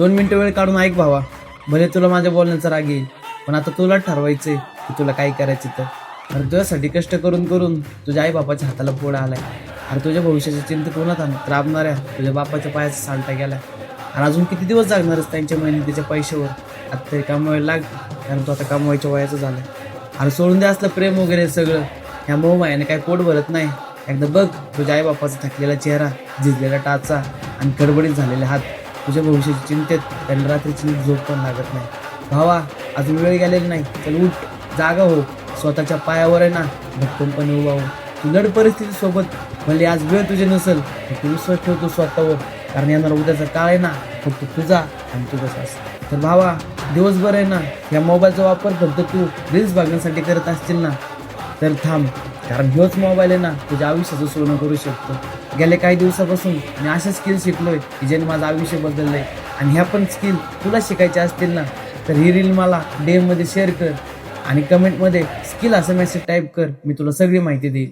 2 मिनिटं वेळ काढून ऐक भावा. भले तुला माझ्या बोलण्याचा राग येईल, पण आता तुला ठरवायचंय की तुला काय करायचं तर. अरे तुझ्यासाठी कष्ट करून करून तुझ्या आई बापाच्या हाताला फोड आलाय. अरे तुझ्या भविष्याची चिंता कोणात राबणाऱ्या तुझ्या बापाच्या पायाचा सालटा गेलाय. आणि अजून किती दिवस जागणारच त्यांच्या मेहनतीच्या पैशावर. आता तरी कमवायला लाग, कारण तू आता कमवायच्या वयाचं झालं. अरे सोडून दे असलं प्रेम वगैरे सगळं. ह्या मोहमायाने काय पोट भरत नाही. एकदा बघ तुझ्या आई बापाचा थकलेला चेहरा, झिजलेला टाचा आणि गडबडीत झालेले हात. तुझ्या भविष्याची चिंतेत त्यांना रात्रीची नीट झोप पण लागत नाही. भावा अजून वेळ गेलेली नाही. चल उठ, जागा हो, स्वतःच्या पायावर आहे ना भक्कमपणे उभा हो. तू लढ परिस्थितीसोबत. भले आज वेळ तुझे नसेल तर तू विश्वास ठेवतो स्वतःवर, कारण येणार उद्याचा काळ आहे ना फक्त तुझा आणि तुझा सास. तर भावा दिवसभर आहे ना या मोबाईलचा वापर फक्त तू रील्स बघण्यासाठी करत असतील ना तर थांब, कारण ह्योच मोबाईल आहे ना तुझ्या आयुष्याचं सोनं करू शकतो. गेल्या काही दिवसापासून मी अशा स्किल शिकलोय की ज्याने माझं आयुष्य बदललंय. आणि ह्या पण स्किल तुला शिकायच्या असतील ना तर ही रील मला DM मध्ये शेअर कर आणि कमेंटमध्ये स्किल असं मेसेज टाईप कर. मी तुला सगळी माहिती देईल.